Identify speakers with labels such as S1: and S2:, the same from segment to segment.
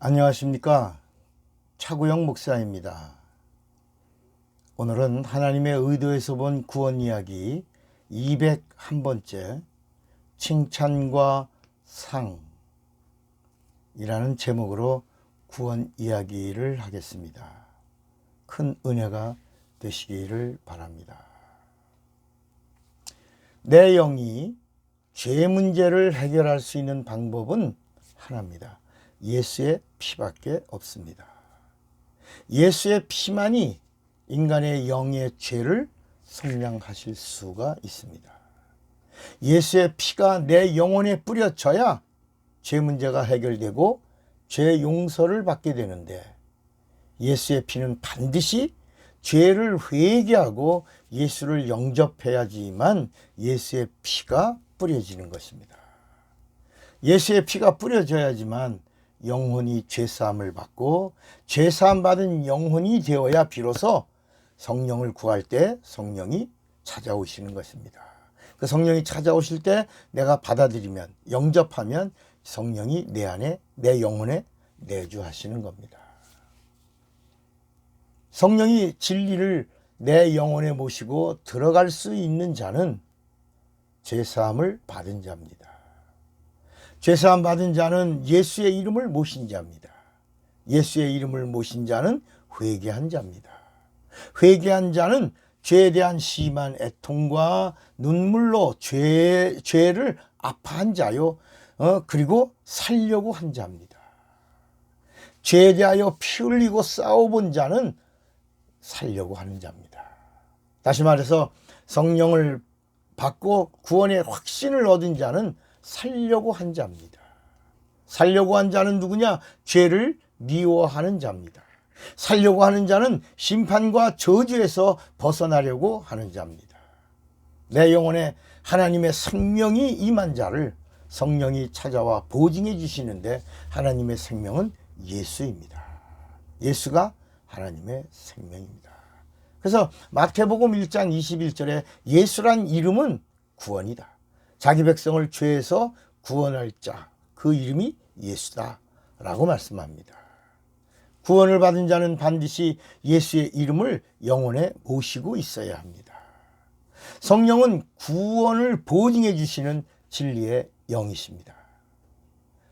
S1: 안녕하십니까. 차구영 목사입니다. 오늘은 하나님의 의도에서 본 구원 이야기 201번째 칭찬과 상이라는 제목으로 구원 이야기를 하겠습니다. 큰 은혜가 되시기를 바랍니다. 내 영이 죄 문제를 해결할 수 있는 방법은 하나입니다. 예수의 피밖에 없습니다. 예수의 피만이 인간의 영의 죄를 속량하실 수가 있습니다. 예수의 피가 내 영혼에 뿌려져야 죄 문제가 해결되고 죄 용서를 받게 되는데, 예수의 피는 반드시 죄를 회개하고 예수를 영접해야지만 예수의 피가 뿌려지는 것입니다. 예수의 피가 뿌려져야지만 영혼이 죄사함을 받고 죄사함 받은 영혼이 되어야 비로소 성령을 구할 때 성령이 찾아오시는 것입니다. 그 성령이 찾아오실 때 내가 받아들이면, 영접하면 성령이 내 안에, 내 영혼에 내주하시는 겁니다. 성령이 진리를 내 영혼에 모시고 들어갈 수 있는 자는 죄사함을 받은 자입니다. 죄사함 받은 자는 예수의 이름을 모신 자입니다. 예수의 이름을 모신 자는 회개한 자입니다. 회개한 자는 죄에 대한 심한 애통과 눈물로 죄를 아파한 자요. 그리고 살려고 한 자입니다. 죄에 대하여 피 흘리고 싸워본 자는 살려고 하는 자입니다. 다시 말해서 성령을 받고 구원의 확신을 얻은 자는 살려고 한 자입니다. 살려고 한 자는 누구냐? 죄를 미워하는 자입니다. 살려고 하는 자는 심판과 저주에서 벗어나려고 하는 자입니다. 내 영혼에 하나님의 생명이 임한 자를 성령이 찾아와 보증해 주시는데, 하나님의 생명은 예수입니다. 예수가 하나님의 생명입니다. 그래서 마태복음 1장 21절에 예수란 이름은 구원이다. 자기 백성을 죄에서 구원할 자, 그 이름이 예수다 라고 말씀합니다. 구원을 받은 자는 반드시 예수의 이름을 영혼에 모시고 있어야 합니다. 성령은 구원을 보증해 주시는 진리의 영이십니다.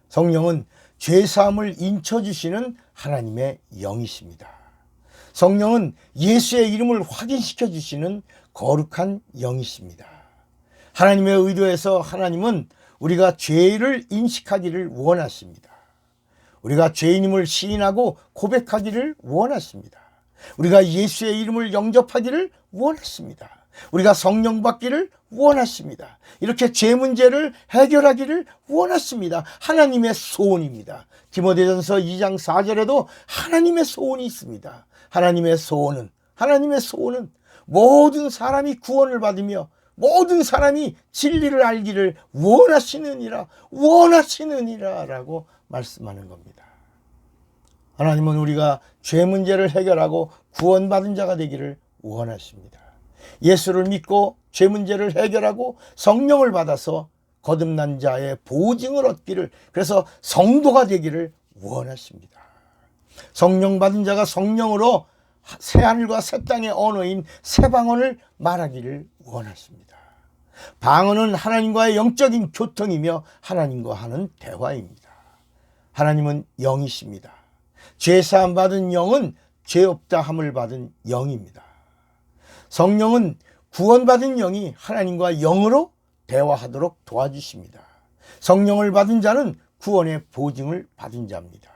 S1: 성령은 죄사함을 인쳐 주시는 하나님의 영이십니다. 성령은 예수의 이름을 확인시켜 주시는 거룩한 영이십니다. 하나님의 의도에서 하나님은 우리가 죄를 인식하기를 원하십니다. 우리가 죄인임을 시인하고 고백하기를 원하십니다. 우리가 예수의 이름을 영접하기를 원하십니다. 우리가 성령 받기를 원하십니다. 이렇게 죄 문제를 해결하기를 원하십니다. 하나님의 소원입니다. 디모데전서 2장 4절에도 하나님의 소원이 있습니다. 하나님의 소원은 모든 사람이 구원을 받으며 모든 사람이 진리를 알기를 원하시느니라 라고 말씀하는 겁니다. 하나님은 우리가 죄 문제를 해결하고 구원받은 자가 되기를 원하십니다. 예수를 믿고 죄 문제를 해결하고 성령을 받아서 거듭난 자의 보증을 얻기를, 그래서 성도가 되기를 원하십니다. 성령 받은 자가 성령으로 새하늘과 새 땅의 언어인 새 방언을 말하기를 원하십니다. 방언은 하나님과의 영적인 교통이며 하나님과 하는 대화입니다. 하나님은 영이십니다. 죄사함 받은 영은 죄 없다 함을 받은 영입니다. 성령은 구원받은 영이 하나님과 영으로 대화하도록 도와주십니다. 성령을 받은 자는 구원의 보증을 받은 자입니다.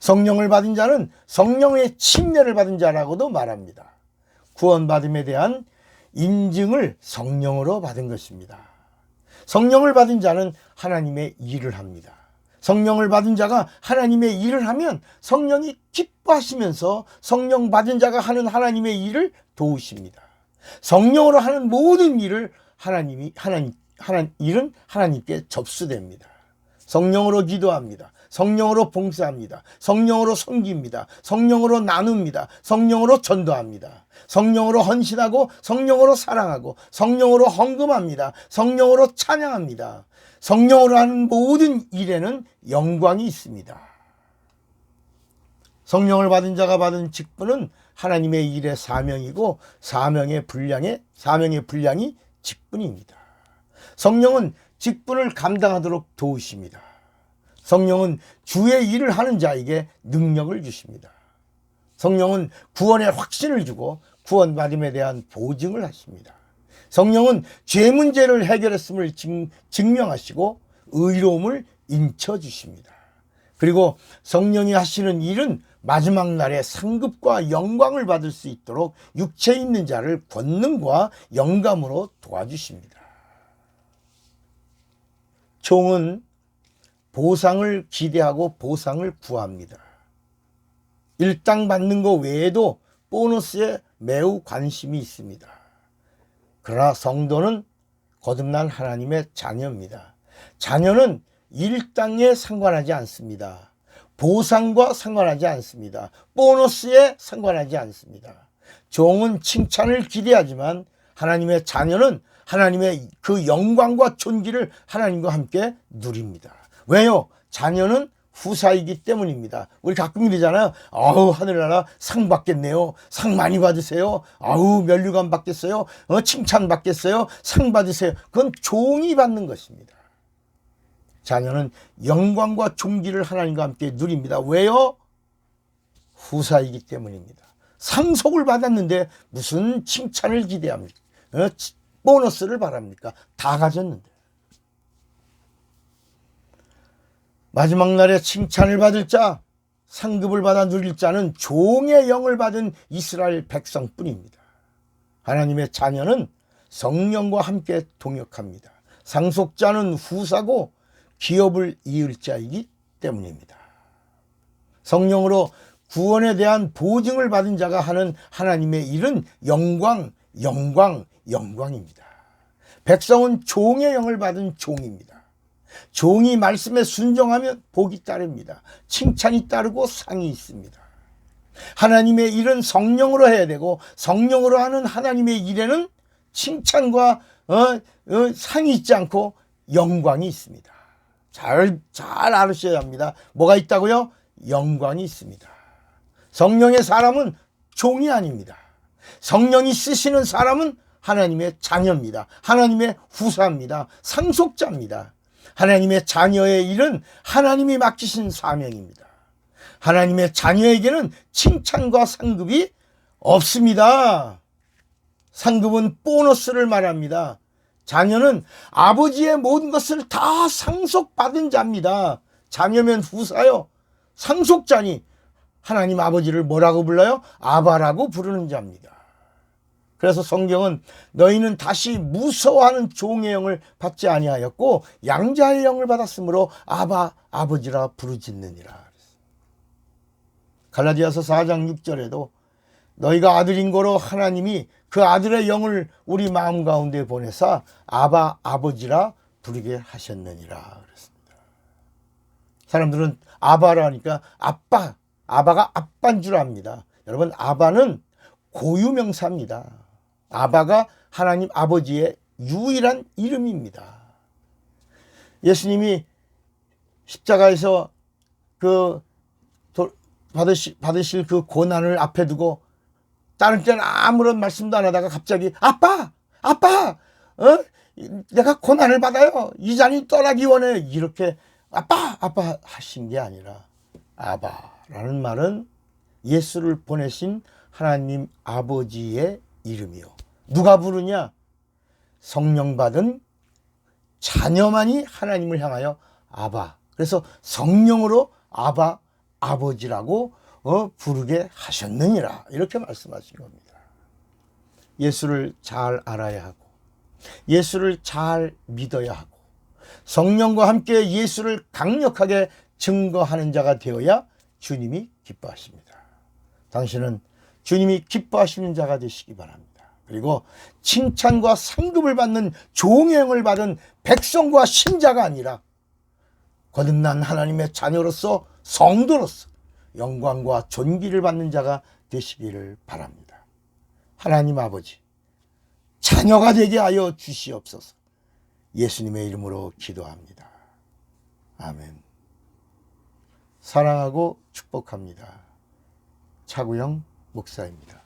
S1: 성령을 받은 자는 성령의 침례를 받은 자라고도 말합니다. 구원받음에 대한 인증을 성령으로 받은 것입니다. 성령을 받은 자는 하나님의 일을 합니다. 성령을 받은 자가 하나님의 일을 하면 성령이 기뻐하시면서 성령 받은 자가 하는 하나님의 일을 도우십니다. 성령으로 하는 모든 일을 일은 하나님께 접수됩니다. 성령으로 기도합니다. 성령으로 봉사합니다. 성령으로 섬깁니다. 성령으로 나눕니다. 성령으로 전도합니다. 성령으로 헌신하고 성령으로 사랑하고 성령으로 헌금합니다. 성령으로 찬양합니다. 성령으로 하는 모든 일에는 영광이 있습니다. 성령을 받은 자가 받은 직분은 하나님의 일의 사명이고 사명의 분량이 직분입니다. 성령은 직분을 감당하도록 도우십니다. 성령은 주의 일을 하는 자에게 능력을 주십니다. 성령은 구원의 확신을 주고 구원받음에 대한 보증을 하십니다. 성령은 죄 문제를 해결했음을 증명하시고 의로움을 인쳐주십니다. 그리고 성령이 하시는 일은 마지막 날에 상급과 영광을 받을 수 있도록 육체에 있는 자를 권능과 영감으로 도와주십니다. 종은 보상을 기대하고 보상을 구합니다. 일당 받는 것 외에도 보너스에 매우 관심이 있습니다. 그러나 성도는 거듭난 하나님의 자녀입니다. 자녀는 일당에 상관하지 않습니다. 보상과 상관하지 않습니다. 보너스에 상관하지 않습니다. 종은 칭찬을 기대하지만 하나님의 자녀는 하나님의 그 영광과 존귀를 하나님과 함께 누립니다. 왜요? 자녀는 후사이기 때문입니다. 우리 가끔 이러잖아요. 아우, 하늘나라 상 받겠네요. 상 많이 받으세요. 아우, 면류관 받겠어요. 칭찬 받겠어요. 상 받으세요. 그건 종이 받는 것입니다. 자녀는 영광과 존귀를 하나님과 함께 누립니다. 왜요? 후사이기 때문입니다. 상속을 받았는데 무슨 칭찬을 기대합니까? 보너스를 바랍니까? 다 가졌는데. 마지막 날에 칭찬을 받을 자, 상급을 받아 누릴 자는 종의 영을 받은 이스라엘 백성뿐입니다. 하나님의 자녀는 성령과 함께 동역합니다. 상속자는 후사고 기업을 이을 자이기 때문입니다. 성령으로 구원에 대한 보증을 받은 자가 하는 하나님의 일은 영광입니다. 백성은 종의 영을 받은 종입니다. 종이 말씀에 순종하면 복이 따릅니다. 칭찬이 따르고 상이 있습니다. 하나님의 일은 성령으로 해야 되고 성령으로 하는 하나님의 일에는 칭찬과 상이 있지 않고 영광이 있습니다. 잘 알으셔야 합니다. 뭐가 있다고요? 영광이 있습니다. 성령의 사람은 종이 아닙니다. 성령이 쓰시는 사람은 하나님의 자녀입니다. 하나님의 후사입니다. 상속자입니다. 하나님의 자녀의 일은 하나님이 맡기신 사명입니다. 하나님의 자녀에게는 칭찬과 상급이 없습니다. 상급은 보너스를 말합니다. 자녀는 아버지의 모든 것을 다 상속받은 자입니다. 자녀면 후사요. 상속자니 하나님 아버지를 뭐라고 불러요? 아바라고 부르는 자입니다. 그래서 성경은 너희는 다시 무서워하는 종의 영을 받지 아니하였고 양자의 영을 받았으므로 아바 아버지라 부르짖느니라. 갈라디아서 4장 6절에도 너희가 아들인 거로 하나님이 그 아들의 영을 우리 마음 가운데 보내사 아바 아버지라 부르게 하셨느니라 그랬습니다. 사람들은 아바라니까 아바가 아빠인 줄 압니다. 여러분, 아바는 고유명사입니다. 아바가 하나님 아버지의 유일한 이름입니다. 예수님이 십자가에서 받으실 그 고난을 앞에 두고 다른 때는 아무런 말씀도 안 하다가 갑자기 아빠 내가 고난을 받아요. 이 잔이 떠나기 원해. 이렇게 아빠 하신 게 아니라 아바라는 말은 예수를 보내신 하나님 아버지의 이름이요. 누가 부르냐? 성령 받은 자녀만이 하나님을 향하여 아바. 그래서 성령으로 아바 아버지라고 부르게 하셨느니라. 이렇게 말씀하신 겁니다. 예수를 잘 알아야 하고 예수를 잘 믿어야 하고 성령과 함께 예수를 강력하게 증거하는 자가 되어야 주님이 기뻐하십니다. 당신은 주님이 기뻐하시는 자가 되시기 바랍니다. 그리고 칭찬과 상급을 받는 종의 영을 받은 백성과 신자가 아니라 거듭난 하나님의 자녀로서 성도로서 영광과 존귀를 받는 자가 되시기를 바랍니다. 하나님 아버지, 자녀가 되게 하여 주시옵소서. 예수님의 이름으로 기도합니다. 아멘. 사랑하고 축복합니다. 차구영 목사입니다.